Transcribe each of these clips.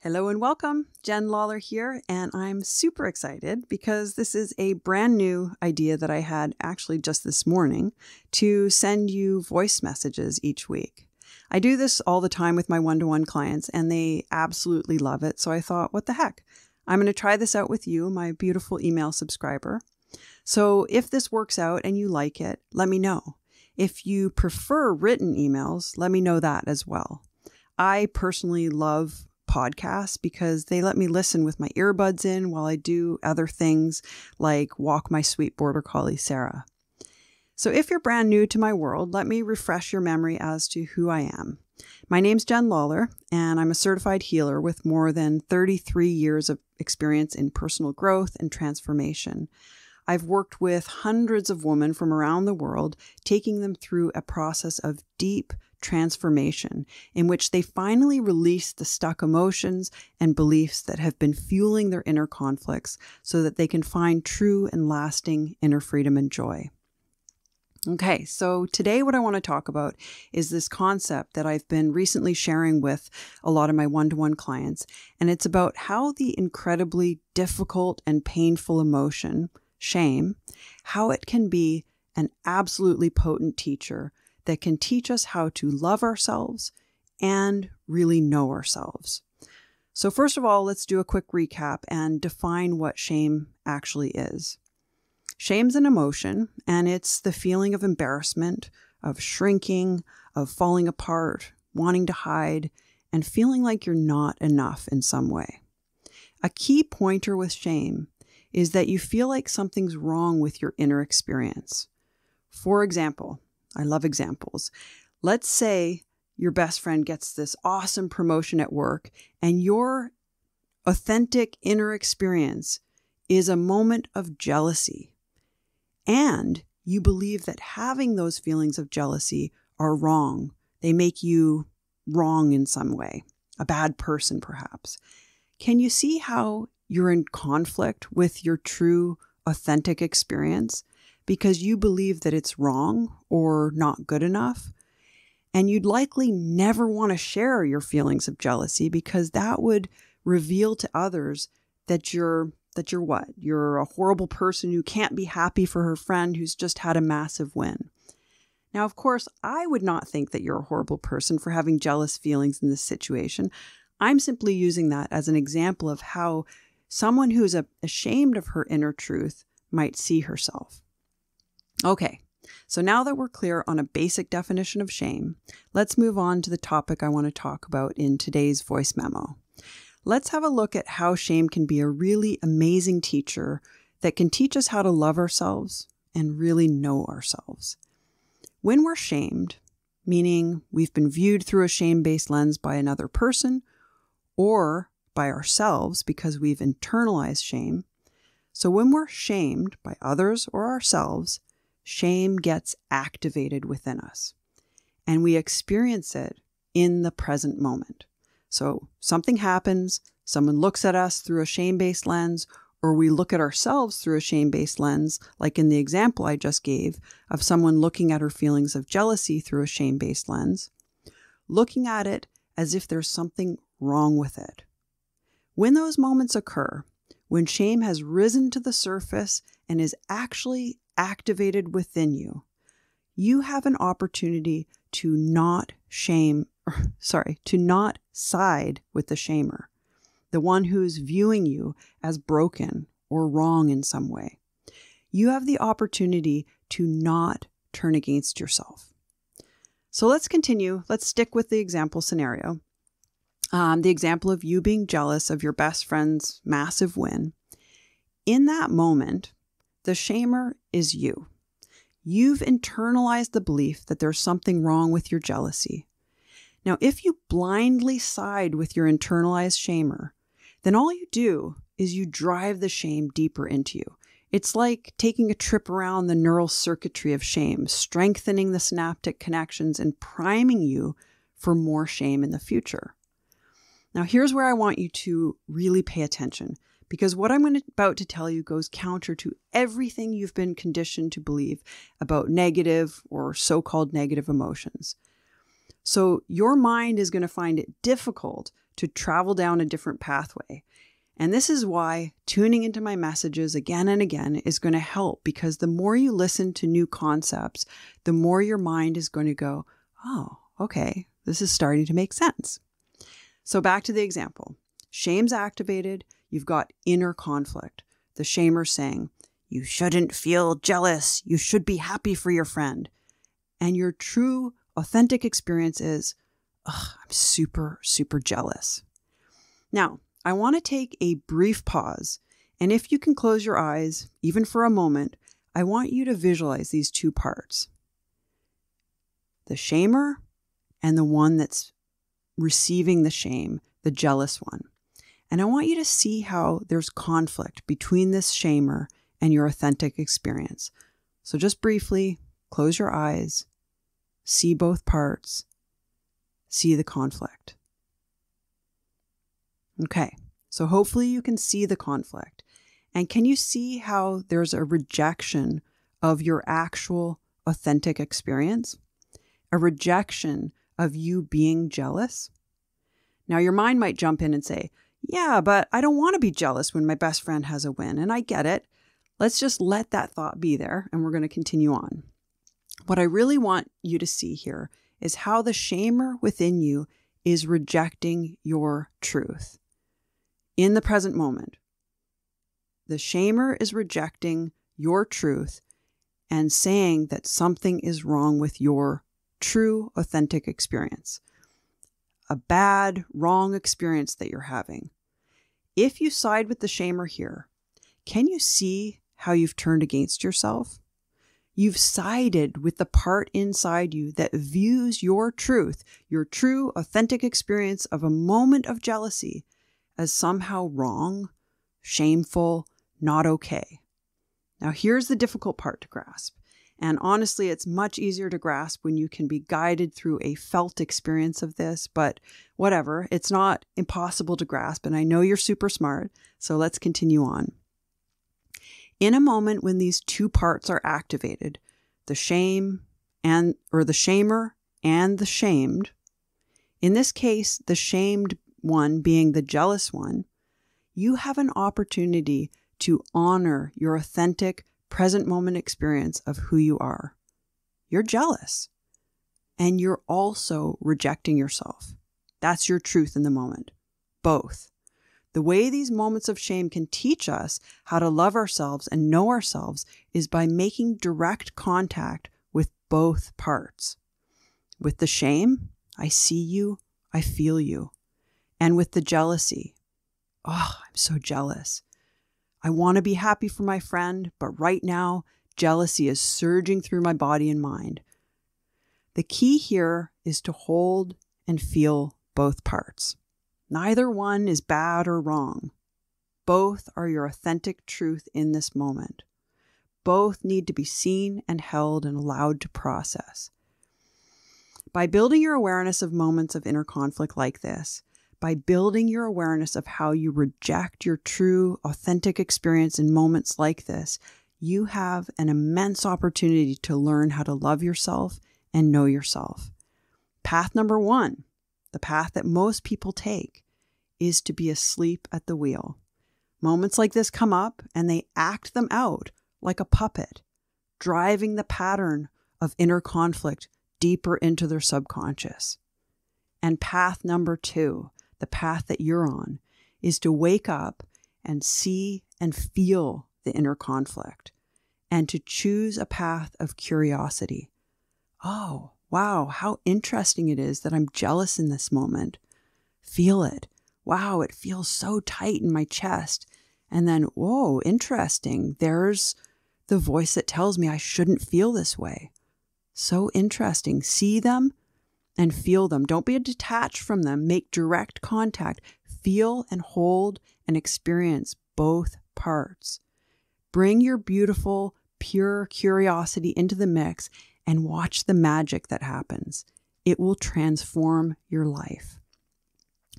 Hello and welcome. Jenn Lawlor here, and I'm super excited because this is a brand new idea that I had actually just this morning to send you voice messages each week. I do this all the time with my one-to-one clients, and they absolutely love it. So I thought, what the heck? I'm going to try this out with you, my beautiful email subscriber. So if this works out and you like it, let me know. If you prefer written emails, let me know that as well. I personally love podcasts because they let me listen with my earbuds in while I do other things like walk my sweet border collie, Sarah. So if you're brand new to my world, let me refresh your memory as to who I am. My name's Jenn Lawlor, and I'm a certified healer with more than 33 years of experience in personal growth and transformation. I've worked with hundreds of women from around the world, taking them through a process of deep transformation in which they finally release the stuck emotions and beliefs that have been fueling their inner conflicts so that they can find true and lasting inner freedom and joy. Okay, so today what I want to talk about is this concept that I've been recently sharing with a lot of my one-to-one clients, and it's about how the incredibly difficult and painful emotion, shame, how it can be an absolutely potent teacher that can teach us how to love ourselves and really know ourselves. So first of all, let's do a quick recap and define what shame actually is. Shame's an emotion, and it's the feeling of embarrassment, of shrinking, of falling apart, wanting to hide, and feeling like you're not enough in some way. A key pointer with shame is that you feel like something's wrong with your inner experience. For example, I love examples. Let's say your best friend gets this awesome promotion at work, and your authentic inner experience is a moment of jealousy. And you believe that having those feelings of jealousy are wrong. They make you wrong in some way, a bad person perhaps. Can you see how you're in conflict with your true, authentic experience because you believe that it's wrong or not good enough? And you'd likely never want to share your feelings of jealousy because that would reveal to others that you're what? You're a horrible person who can't be happy for her friend who's just had a massive win. Now, of course, I would not think that you're a horrible person for having jealous feelings in this situation. I'm simply using that as an example of how someone who's ashamed of her inner truth might see herself. Okay, so now that we're clear on a basic definition of shame, let's move on to the topic I want to talk about in today's voice memo. Let's have a look at how shame can be a really amazing teacher that can teach us how to love ourselves and really know ourselves. When we're shamed, meaning we've been viewed through a shame-based lens by another person or by ourselves because we've internalized shame. So when we're shamed by others or ourselves, shame gets activated within us and we experience it in the present moment. So something happens, someone looks at us through a shame-based lens, or we look at ourselves through a shame-based lens, like in the example I just gave of someone looking at her feelings of jealousy through a shame-based lens, looking at it as if there's something wrong with it. When those moments occur, when shame has risen to the surface and is actually activated within you, you have an opportunity to not side with the shamer, the one who's viewing you as broken or wrong in some way. You have the opportunity to not turn against yourself. So let's continue. Let's stick with the example scenario. The example of you being jealous of your best friend's massive win. In that moment, the shamer is you. You've internalized the belief that there's something wrong with your jealousy. Now, if you blindly side with your internalized shamer, then all you do is you drive the shame deeper into you. It's like taking a trip around the neural circuitry of shame, strengthening the synaptic connections and priming you for more shame in the future. Now, here's where I want you to really pay attention, because what I'm about to tell you goes counter to everything you've been conditioned to believe about negative or so-called negative emotions. So your mind is going to find it difficult to travel down a different pathway. And this is why tuning into my messages again and again is going to help, because the more you listen to new concepts, the more your mind is going to go, oh, okay, this is starting to make sense. So back to the example. Shame's activated. You've got inner conflict. The shamer saying, you shouldn't feel jealous. You should be happy for your friend. And your true, authentic experience is, I'm super, super jealous. Now, I want to take a brief pause, and if you can close your eyes, even for a moment, I want you to visualize these two parts. The shamer and the one that's receiving the shame, the jealous one. And I want you to see how there's conflict between this shamer and your authentic experience. So just briefly, close your eyes, see both parts, see the conflict. Okay, so hopefully you can see the conflict. And can you see how there's a rejection of your actual authentic experience? A rejection of you being jealous? Now your mind might jump in and say, yeah, but I don't want to be jealous when my best friend has a win, and I get it. Let's just let that thought be there, and we're going to continue on. What I really want you to see here is how the shamer within you is rejecting your truth. In the present moment, the shamer is rejecting your truth and saying that something is wrong with your true, authentic experience. A bad, wrong experience that you're having. If you side with the shamer here, can you see how you've turned against yourself? You've sided with the part inside you that views your truth, your true, authentic experience of a moment of jealousy as somehow wrong, shameful, not okay. Now here's the difficult part to grasp. And honestly, it's much easier to grasp when you can be guided through a felt experience of this, but whatever, it's not impossible to grasp. And I know you're super smart, so let's continue on. In a moment when these two parts are activated, the shamer and the shamed, in this case, the shamed one being the jealous one, you have an opportunity to honor your authentic present moment experience of who you are. You're jealous, and you're also rejecting yourself. That's your truth in the moment. Both. The way these moments of shame can teach us how to love ourselves and know ourselves is by making direct contact with both parts. With the shame, I see you, I feel you. And with the jealousy, I'm so jealous. I want to be happy for my friend, but right now, jealousy is surging through my body and mind. The key here is to hold and feel both parts. Neither one is bad or wrong. Both are your authentic truth in this moment. Both need to be seen and held and allowed to process. By building your awareness of moments of inner conflict like this, by building your awareness of how you reject your true, authentic experience in moments like this, you have an immense opportunity to learn how to love yourself and know yourself. Path number 1, the path that most people take, is to be asleep at the wheel. Moments like this come up and they act them out like a puppet, driving the pattern of inner conflict deeper into their subconscious. And path number 2, the path that you're on, is to wake up and see and feel the inner conflict and to choose a path of curiosity. Oh, wow, how interesting it is that I'm jealous in this moment. Feel it. Wow, it feels so tight in my chest. And then, whoa, interesting. There's the voice that tells me I shouldn't feel this way. So interesting. See them and feel them. Don't be detached from them. Make direct contact. Feel and hold and experience both parts. Bring your beautiful, pure curiosity into the mix and watch the magic that happens. It will transform your life.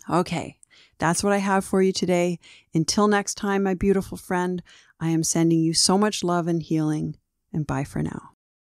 Okay, that's what I have for you today. Until next time, my beautiful friend, I am sending you so much love and healing, and bye for now.